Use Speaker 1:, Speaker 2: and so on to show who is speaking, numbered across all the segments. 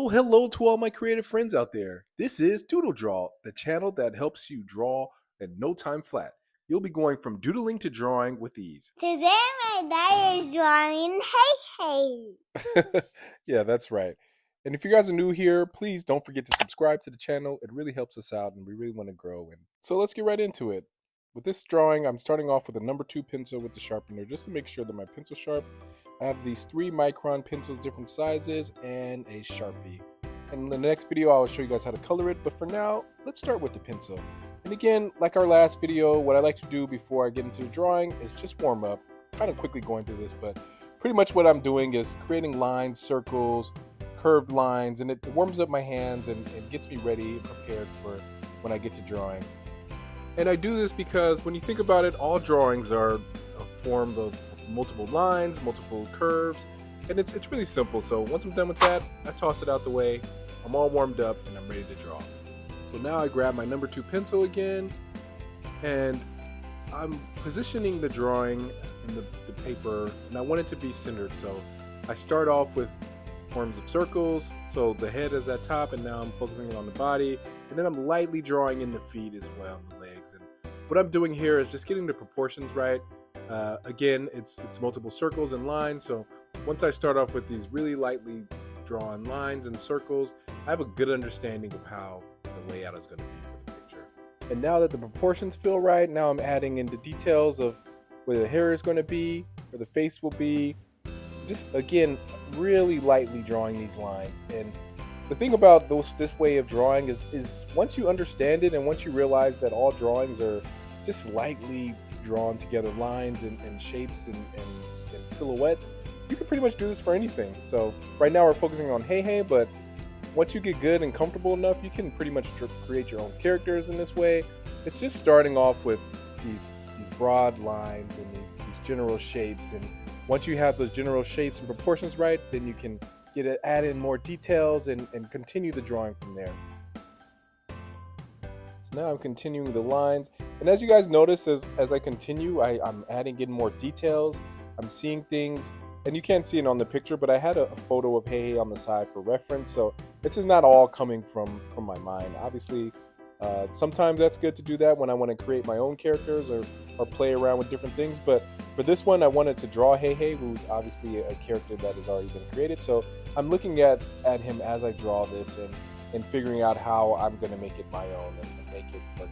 Speaker 1: Well, hello to all my creative friends out there. This is Doodle Draw, the channel that helps you draw in no time flat. You'll be going from doodling to drawing with ease.
Speaker 2: Today my dad is drawing Hei Hei.
Speaker 1: Yeah, that's right. And if you guys are new here, please don't forget to subscribe to the channel. It really helps us out and we really want to grow. And so let's get right into it. With this drawing, I'm starting off with a number 2 pencil with the sharpener just to make sure that my pencil's sharp. I have these 3 Micron pencils, different sizes, and a Sharpie. And in the next video, I'll show you guys how to color it. But for now, let's start with the pencil. And again, like our last video, what I like to do before I get into the drawing is just warm up. Kind of quickly going through this, but pretty much what I'm doing is creating lines, circles, curved lines, and it warms up my hands and gets me ready and prepared for when I get to drawing. And I do this because when you think about it, all drawings are a form of multiple lines, multiple curves, and it's really simple. So once I'm done with that, I toss it out the way. I'm all warmed up and I'm ready to draw. So now I grab my number 2 pencil again, and I'm positioning the drawing in the paper, and I want it to be centered. So I start off with forms of circles. So the head is at top, and now I'm focusing on the body, and then I'm lightly drawing in the feet as well, the legs. And what I'm doing here is just getting the proportions right. Again, it's multiple circles and lines. So once I start off with these really lightly drawn lines and circles, I have a good understanding of how the layout is going to be for the picture. And now that the proportions feel right, now I'm adding in the details of where the hair is going to be, where the face will be. Just again, really lightly drawing these lines. And the thing about this way of drawing is once you understand it and once you realize that all drawings are just lightly drawn together lines and shapes and silhouettes, you can pretty much do this for anything. So right now we're focusing on Hei Hei, but once you get good and comfortable enough, you can pretty much create your own characters in this way. It's just starting off with these broad lines and these general shapes, and once you have those general shapes and proportions right, then you can add in more details and continue the drawing from there. So now I'm continuing the lines, and as you guys notice, as I continue, I'm adding in more details. I'm seeing things, and you can't see it on the picture, but I had a photo of Hei Hei on the side for reference, so this is not all coming from my mind. Obviously, sometimes that's good to do that when I want to create my own characters or play around with different things, but for this one, I wanted to draw Hei Hei, who's obviously a character that has already been created, so I'm looking at him as I draw this and figuring out how I'm going to make it my own and make it work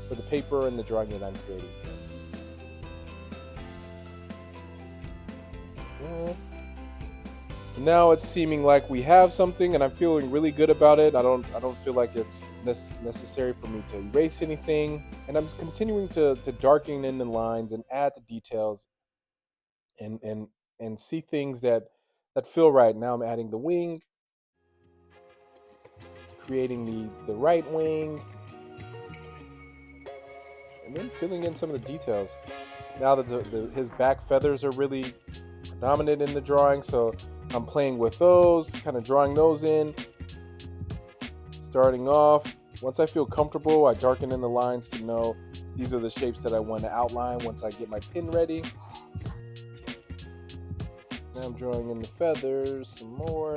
Speaker 1: for the paper and the drawing that I'm creating here. So now it's seeming like we have something, and I'm feeling really good about it. I don't feel like it's necessary for me to erase anything, and I'm just continuing to darken in the lines and add the details and see things that feel right. Now I'm adding the wing, creating the right wing, and then filling in some of the details. Now that his back feathers are really predominant in the drawing, so I'm playing with those, kind of drawing those in. Starting off, once I feel comfortable, I darken in the lines to know these are the shapes that I want to outline once I get my pen ready. Now I'm drawing in the feathers some more.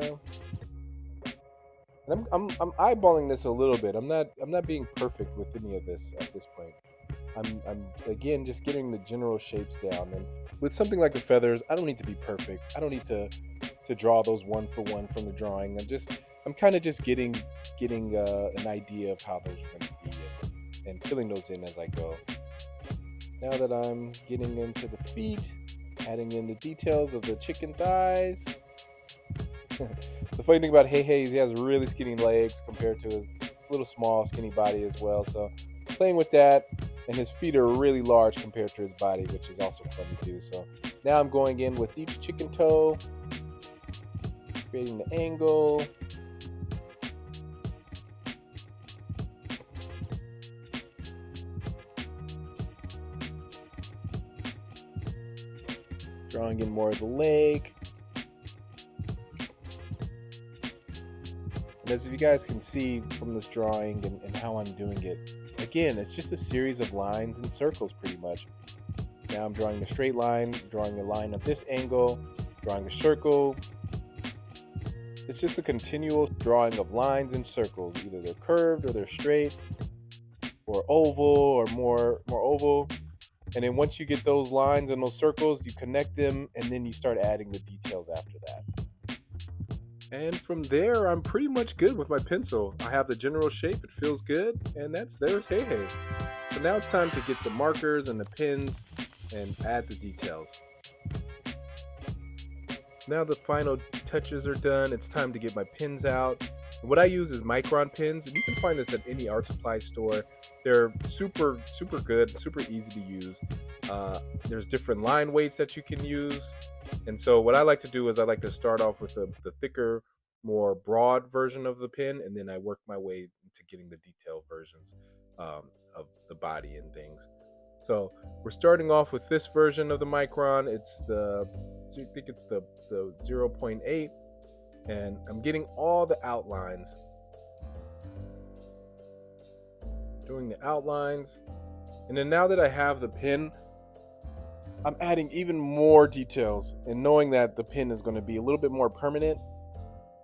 Speaker 1: And I'm eyeballing this a little bit. I'm not being perfect with any of this at this point. I'm again just getting the general shapes down, and with something like the feathers, I don't need to be perfect. I don't need to draw those one for one from the drawing. I'm kind of just getting an idea of how those are going to be and filling those in as I go. Now that I'm getting into the feet, adding in the details of the chicken thighs. The funny thing about Hei Hei is he has really skinny legs compared to his little small skinny body as well. So playing with that, and his feet are really large compared to his body, which is also fun to do. So now I'm going in with each chicken toe, creating the angle. Drawing in more of the leg. And as you guys can see from this drawing and how I'm doing it, again, it's just a series of lines and circles pretty much. Now I'm drawing a straight line, drawing a line at this angle, drawing a circle, it's just a continual drawing of lines and circles. Either they're curved or they're straight or oval or more oval. And then once you get those lines and those circles, you connect them and then you start adding the details after that. And from there, I'm pretty much good with my pencil. I have the general shape, it feels good, and there's Hei Hei. So now it's time to get the markers and the pens and add the details. So now the final touches are done, it's time to get my pens out. And what I use is Micron Pens, and you can find this at any art supply store. They're super good, super easy to use. There's different line weights that you can use. And so what I like to do is I like to start off with the thicker, more broad version of the pen, and then I work my way into getting the detailed versions of the body and things. So we're starting off with this version of the Micron. I think it's the 0.8, and I'm getting all the outlines. Doing the outlines, and then now that I have the pen, I'm adding even more details, and knowing that the pen is going to be a little bit more permanent,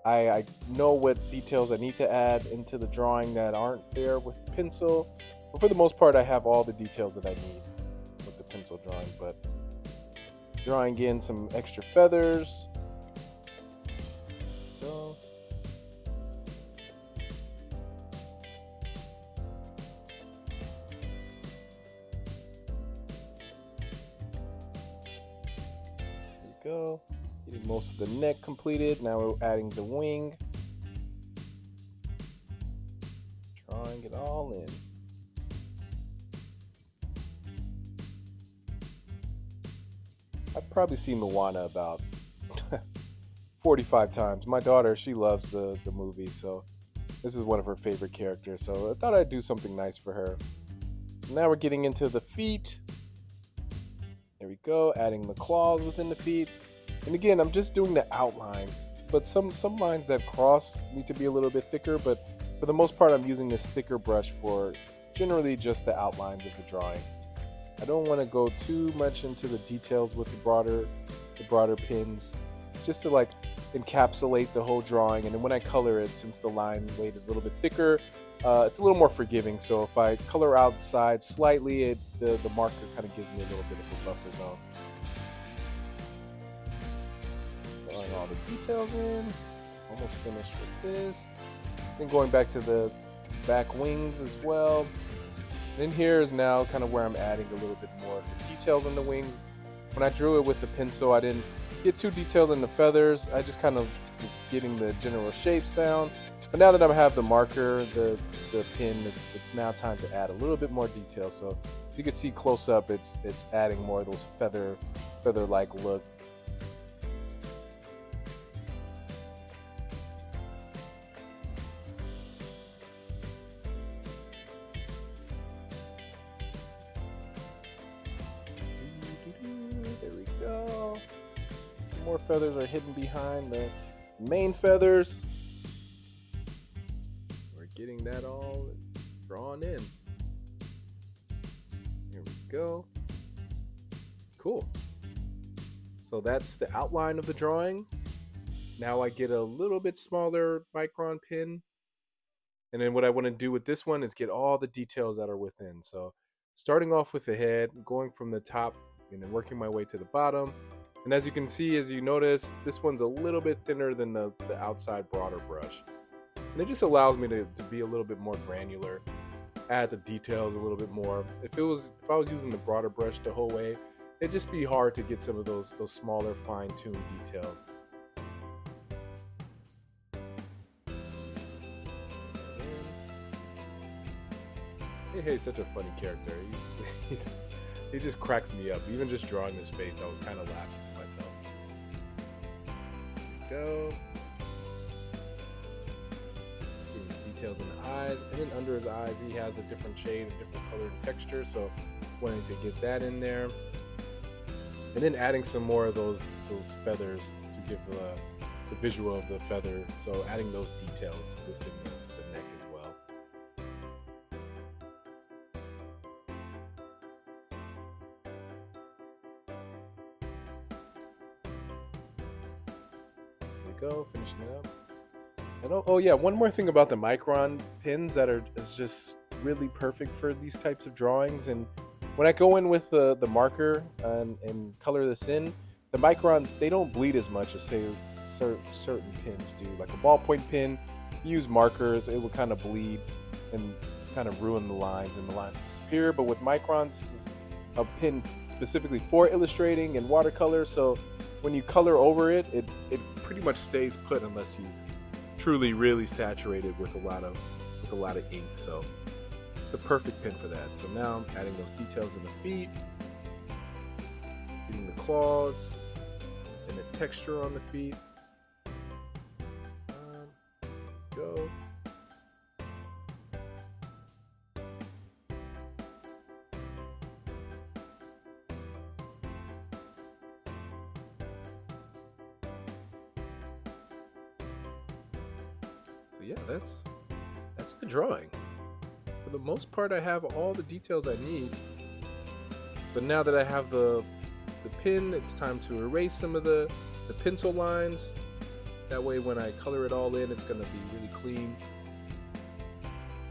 Speaker 1: I know what details I need to add into the drawing that aren't there with pencil. But for the most part, I have all the details that I need with the pencil drawing. But drawing in some extra feathers. So go. Getting most of the neck completed. Now we're adding the wing. Drawing it all in. I've probably seen Moana about 45 times. My daughter, she loves the movie, so this is one of her favorite characters. So I thought I'd do something nice for her. Now we're getting into the feet. There we go, adding the claws within the feet. And again, I'm just doing the outlines, but some lines that cross need to be a little bit thicker, but for the most part, I'm using this thicker brush for generally just the outlines of the drawing. I don't want to go too much into the details with the broader pins, just to like encapsulate the whole drawing. And then when I color it, since the line weight is a little bit thicker, it's a little more forgiving. So if I color outside slightly, the marker kind of gives me a little bit of a buffer zone. Throwing all the details in. Almost finished with this. Then going back to the back wings as well. Then here is now kind of where I'm adding a little bit more of the details on the wings. When I drew it with the pencil, I didn't get too detailed in the feathers. I just kind of was getting the general shapes down. But now that I have the marker, the pen, it's now time to add a little bit more detail. So as you can see close up, it's adding more of those feather-like look. There we go. Some more feathers are hidden behind the main feathers. We're getting that all drawn in. Here we go. Cool. So that's the outline of the drawing. Now I get a little bit smaller Micron pen. And then what I want to do with this one is get all the details that are within. So starting off with the head, going from the top and then working my way to the bottom. And as you can see, as you notice, this one's a little bit thinner than the outside broader brush. And it just allows me to be a little bit more granular, add the details a little bit more. If I was using the broader brush the whole way, it'd just be hard to get some of those smaller fine-tuned details. Hei Hei's such a funny character. He just cracks me up. Even just drawing his face, I was kind of laughing to myself. Go. Details in the eyes, and then under his eyes he has a different shade, a different color and texture, so wanting to get that in there, and then adding some more of those feathers to give the visual of the feather, so adding those details within the neck as well. There we go, finishing it up. And oh yeah, one more thing about the Micron pens that is just really perfect for these types of drawings. And when I go in with the marker and color this in, the Microns, they don't bleed as much as say certain pens do. Like a ballpoint pen, you use markers, it will kind of bleed and kind of ruin the lines, and the lines disappear. But with Microns, this is a pen specifically for illustrating and watercolor, so when you color over it, it pretty much stays put unless you truly really saturate it with a lot of ink. So it's the perfect pen for that. So now I'm adding those details in the feet, getting the claws and the texture on the feet. Go. So yeah, that's the drawing. For the most part, I have all the details I need. But now that I have the pen, it's time to erase some of the pencil lines. That way when I color it all in, it's going to be really clean.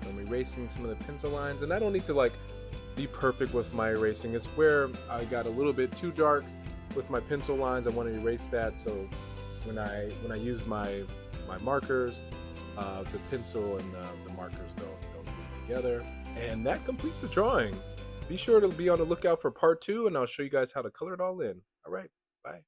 Speaker 1: I'm erasing some of the pencil lines, and I don't need to like be perfect with my erasing. It's where I got a little bit too dark with my pencil lines. I want to erase that, so when I use my markers, the pencil and the markers don't bleed together. And that completes the drawing. Be sure to be on the lookout for part 2, and I'll show you guys how to color it all in. All right, bye.